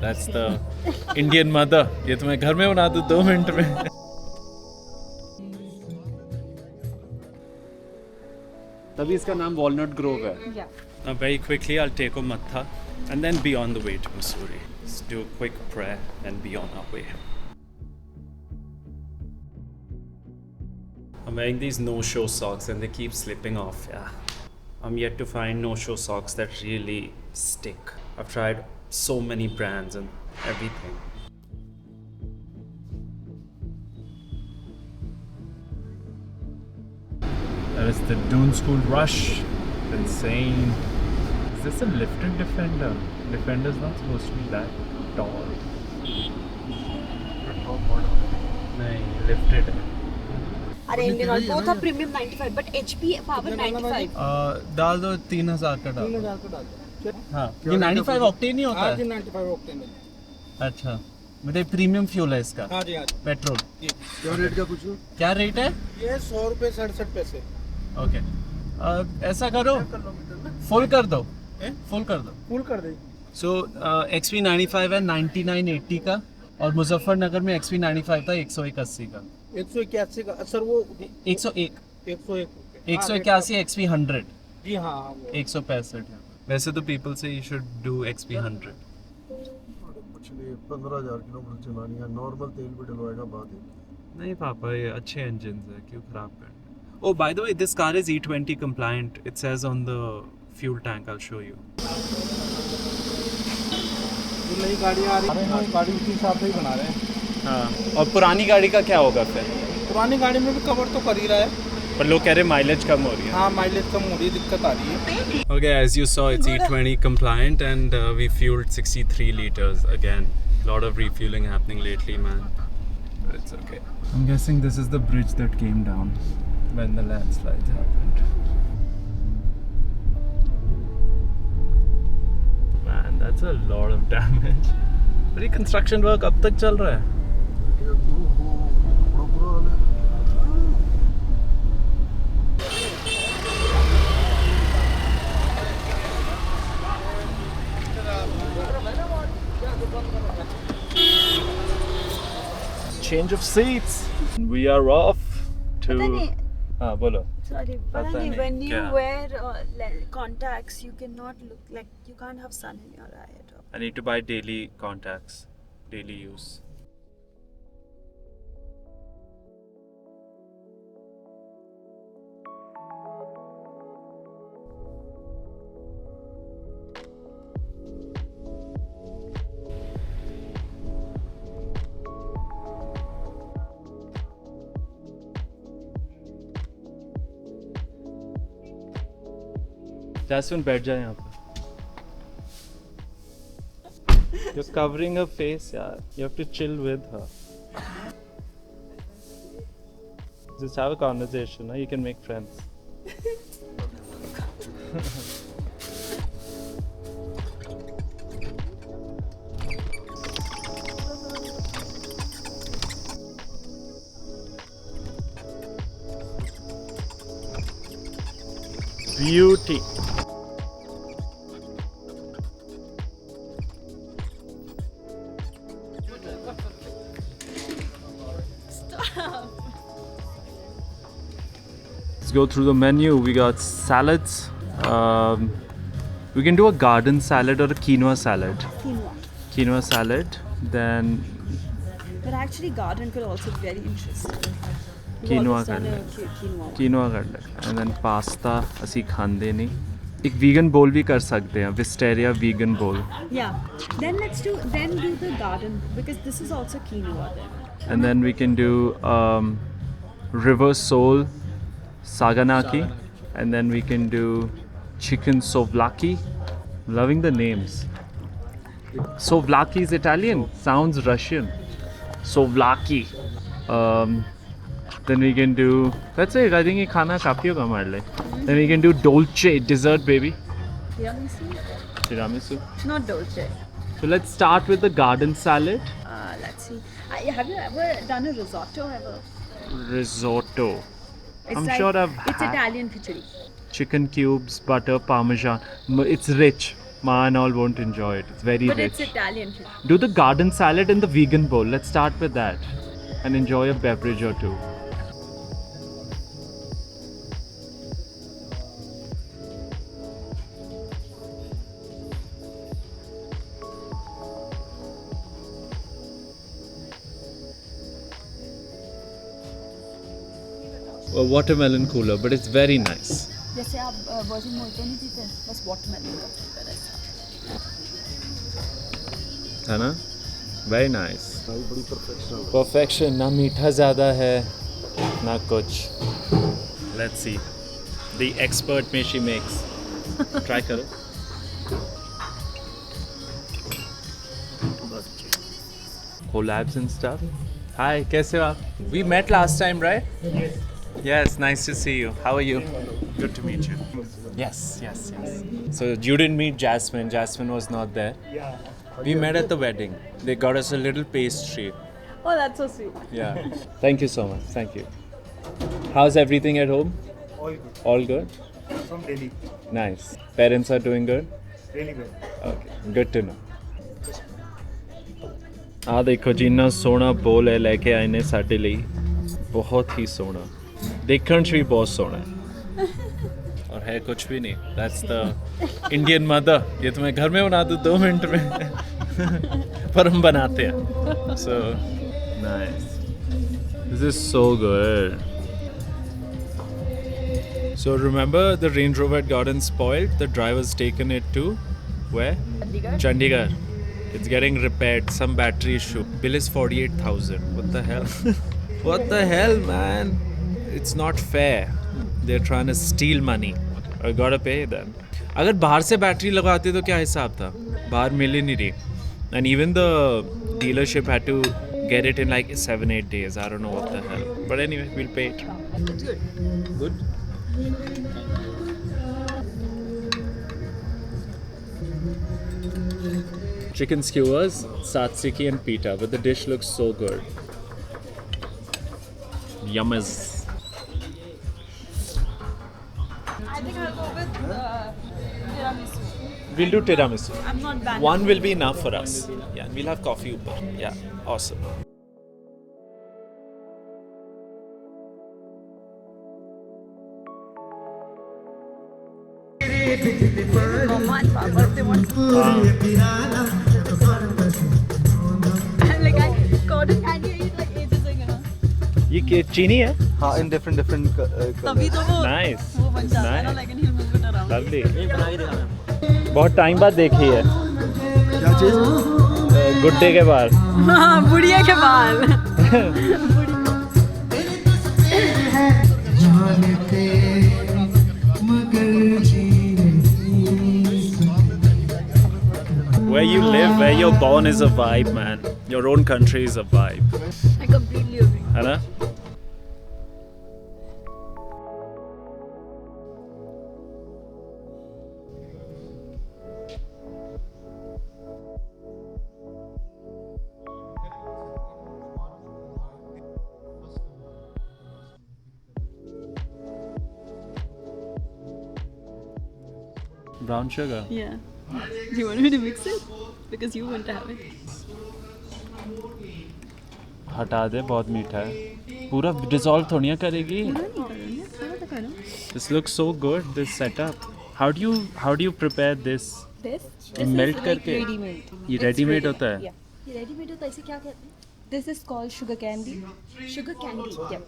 That's the Indian mother. ये तो मैं घर में बना दूँ 2 मिनट में. तभी इसका नाम Walnut Grove है. Yeah. Now very quickly I'll take a matha and then be on the way to Mussoorie. Let's do a quick prayer and be on our way. I'm wearing these no-show socks and they keep slipping off, yeah. I'm yet to find no-show socks that really stick. I've tried so many brands and everything. That is the Dune School Rush. Insane. Is this a lifted Defender? Defender's not supposed to be that tall. No, lifted है. अरे Indian Oil both are premium 95 but HP power 95. डाल दो 3000 का डाल. 3000 का डाल दो. हाँ, ये 95 ऑक्टेन ही होता हाँ है. जी 95 ऑक्टेन है. अच्छा, मतलब प्रीमियम फ्यूल है इसका. हाँ जी हाँ जी. पेट्रोल. जी. क्या रेट का पूछो? क्या रेट है? ये 100 रुपए 67 पैसे. ओके. ऐसा करो, फुल कर दो. फुल कर दो. फुल कर दे. सो XV95 है 9980 का और मुजफ्फरनगर में XV95 था 181 का. 181 का सर वो 101. 101. 181 XV100. जी हाँ हाँ. 165. वैसे तो पीपल से यू शुड डू XV100. कुछ नहीं 15,000 किलोमीटर चलानी है. नॉर्मल तेल भी डलवाएगा बाद में. नहीं पापा, ये अच्छे इंजन है, क्यों खराब करना. Oh, by the way, this car is E20 compliant. It says on the fuel tank. I'll show you. जो नई गाड़ियाँ आ रही हैं गाड़ी उसी हिसाब से ही बना रहे हैं. हाँ, और पुरानी गाड़ी का क्या होगा फिर? पुरानी गाड़ी में भी कवर तो कर ही रहा है. पर लोग कह रहे माइलेज कम हो रही है. हाँ माइलेज कम हो रही है, दिक्कत आ रही है. Okay, as you saw, it's E20 compliant and we fueled 63 liters again. Lot of refueling happening lately, man. But it's okay. I'm guessing this is the bridge that came down when the landslides happened. Man, that's a lot of damage. But ये construction work अब तक चल रहा है. ये बड़ा बुरा हाल है. Change of seats. We are off to. पता नहीं. हाँ बोलो. Sorry, पता पता नहीं. नहीं When you क्या? wear contacts, you cannot look like you can't have sun in your eye at all. I need to buy daily contacts, daily use. Jasmine, बैठ जा यहाँ पे. You're covering her face, yeah. You have to chill with her. Just have a conversation, no? You can make friends. Beauty. Let's go through the menu. We got salads. We can do a garden salad or a quinoa salad. Quinoa. Quinoa salad. Then But actually, garden could also be very interesting. We've Quinoa always done कर a quinoa. quinoa कर ले. And then pasta. ਅਸੀਂ ਖਾਂਦੇ ਨਹੀਂ. एक vegan bowl भी कर सकते हैं. Wisteria vegan bowl. Yeah. Then do the garden because this is also quinoa then. And then we can do river sole saganaki. And then we can do chicken souvlaki. Loving the names. Souvlaki is Italian. Sounds Russian. Souvlaki. Then we can do. That's it. I think ये खाना काफी होगा हमारे लिए. Then we can do dolce dessert, baby. Tiramisu? Tiramisu. Not dolce. So let's start with the garden salad. Let's see. Have you ever done a risotto ever? Risotto. It's I'm like, sure I've It's had- Italian khichdi. Chicken cubes, butter, parmesan. It's rich. Ma and all won't enjoy it. It's very But rich. it's Italian food. Do the garden salad in the vegan bowl. Let's start with that and enjoy a beverage or two. A watermelon cooler, but it's very nice. जैसे आप virgin mojito नहीं पीते बस watermelon का flavour है है ना? Very nice. भाई बड़ी परफेक्शन। Perfection. ना मीठा ज़्यादा है ना कुछ. Let's see. The expert में she makes. Try करो. Collabs and stuff. Hi, कैसे हो आप? We met last time, right? Yes, nice to see you. How are you? Good to meet you. Yes. So you didn't meet Jasmine. Jasmine was not there. We met at the wedding. They got us a little pastry. Oh, that's so sweet. Yeah. Thank you so much. Thank you. How's everything at home? All good. All good? From Delhi. Nice. Parents are doing good? Really well. Okay. Good to know. ਆ ਦੇਖੋ ਜਿੰਨਾ ਸੋਹਣਾ ਬੋਲ ਹੈ ਲੈ ਕੇ ਆਏ ਨੇ ਸਾਡੇ ਲਈ ਬਹੁਤ ਹੀ ਸੋਹਣਾ ਦੇਖਣ 'ਚ ਵੀ ਬਹੁਤ ਸੋਹਣਾ ਹੈ और है कुछ भी नहीं दैट्स द इंडियन मदर ये तो मैं घर में बना दूँ 2 मिनट में पर हम बनाते हैं so nice this is so good so remember the range rover had gotten spoiled the driver's taken it to where Chandigarh it's getting repaired some battery issue bill is 48,000 what the hell what the hell man it's not fair they're trying to steal money I gotta pay them अगर बाहर से battery लगाते तो क्या हिसाब था बाहर मिल ही नहीं रही and even the dealership had to get it in like 7-8 days I don't know what the hell but anyway we'll pay it good chicken skewers tzatziki and pita but the dish looks so good yummas I think I'll go with tiramisu. we'll do tiramisu I'm not bad. one will be enough for us yeah and we'll have coffee upar yeah awesome Mama and Papa, if they want. Like I cotton candy I eat like ages ago. ये चीनी है हाँ, in different तभी तो वो Nice. वो बन जाता है ना Nice. like he'll move it around. lovely बहुत टाइम बाद देखी है क्या चीज़? गुड्डे के बाद हाँ बुढ़िया के बाल. where you live where you're born is a vibe man your own country is a vibe I completely agree. है ना brown sugar Yeah. Do you want me to mix it? Because you want to have it. हटा दे बहुत मीठा है पूरा dissolve थोड़ी ना करेगी थोड़ा तो करो. this looks so good this setup how do you prepare this This Melt is करके? like ready-made. ये It's ready-made ready- होता है? Yeah. ये रेडीमेड होता है इसे क्या कहते हैं? This is called sugar candy. Sugar candy. Yeah.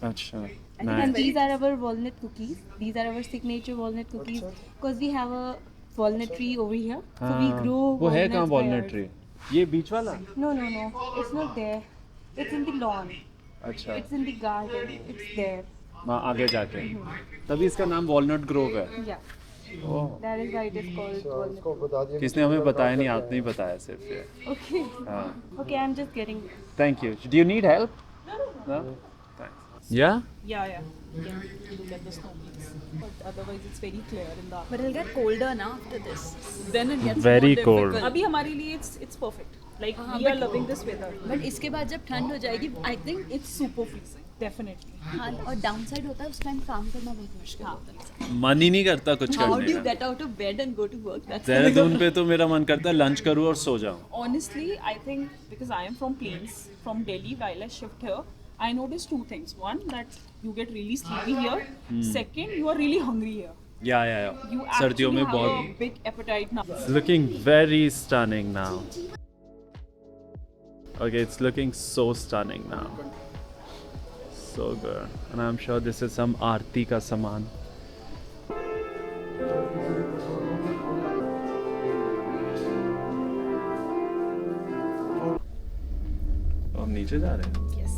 अच्छा And nice these are our walnut cookies. These are our signature walnut cookies. Because we have a walnut tree over here. So we हाँ, grow वो है walnuts कहाँ by walnut ours. Tree ये बीच वाला No. It's not there. It's in the lawn. अच्छा It's in the garden. It's there. वहाँ आगे जाके तभी इसका नाम वॉलनट ग्रोव है Yeah. Oh That is why it is called walnut. इसको बता दिया किसने हमें बताया नहीं आपने ही बताया सिर्फ ये Okay. हाँ Okay, I'm just getting. Thank you do you need help no या Yeah. You can look at the snow peaks. But otherwise it's very clear in the But it'll get colder now after this. then it gets Very more cold. difficult. अभी हमारे लिए it's perfect. Like we are loving this weather. But इसके बाद जब ठंड हो जाएगी, I think It's super freezing. Definitely. हाँ, और डाउनसाइड होता है उस टाइम काम करना बहुत मुश्किल होता है. मन ही नहीं करता कुछ How do करने you का. get out of bed and go to work? That's Dehradun पे तो मेरा मन करता है लंच करूँ और सो जाऊँ. Honestly, I think because I am from Plains, from Delhi, while I shift here, I noticed two things. One, that you get really sleepy here. Second, you are really hungry here. या You सर्दियों actually में have बहुत. a big appetite now. Looking very stunning now. Okay, it's looking so stunning now. So good. And I'm sure this is some aarti ka saman. हम नीचे जा रहे हैं. Yes.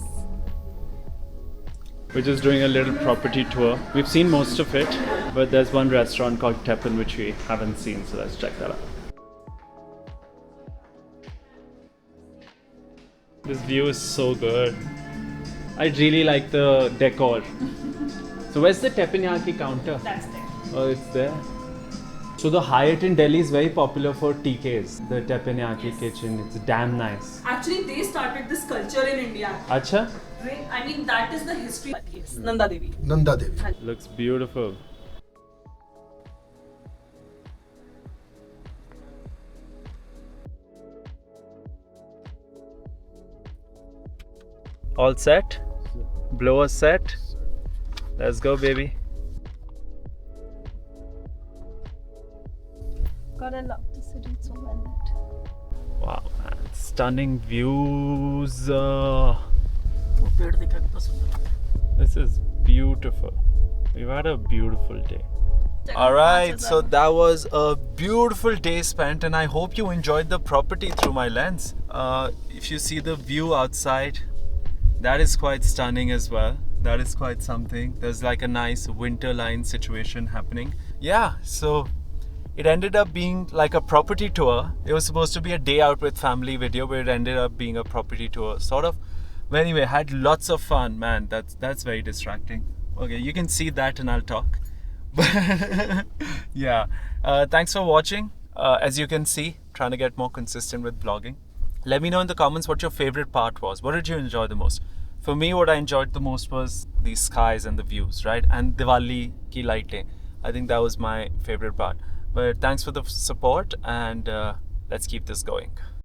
We're just doing a little property tour. We've seen most of it, but there's one restaurant called Teppan which we haven't seen, so let's check that out. This view is so good. I really like the decor. So where's the teppanyaki counter? That's there. Oh, it's there. So the Hyatt in Delhi is very popular for TKs, the teppanyaki kitchen. It's damn nice. Actually, they started this culture in India. Acha? I mean, that is the history. Yes, Nanda Devi. Nanda Devi. Looks beautiful. All set? Blower set? Let's go, baby. God, I love the city. It's so well lit. Wow, man. Stunning views. This is beautiful. We've had a beautiful day. Alright, so that was a beautiful day spent, and I hope you enjoyed the property through my lens. If you see the view outside, that is quite stunning as well. That is quite something. There's like a nice winter line situation happening. Yeah, so it ended up being like a property tour. It was supposed to be a day out with family video, but it ended up being a property tour, sort of. But anyway, had lots of fun, man. That's very distracting. Okay, you can see that and I'll talk. Yeah, thanks for watching. As you can see, trying to get more consistent with vlogging. Let me know in the comments what your favorite part was. What did you enjoy the most? For me, what I enjoyed the most was the skies and the views, right? And Diwali ki lighting. I think that was my favorite part. But thanks for the support, and let's keep this going.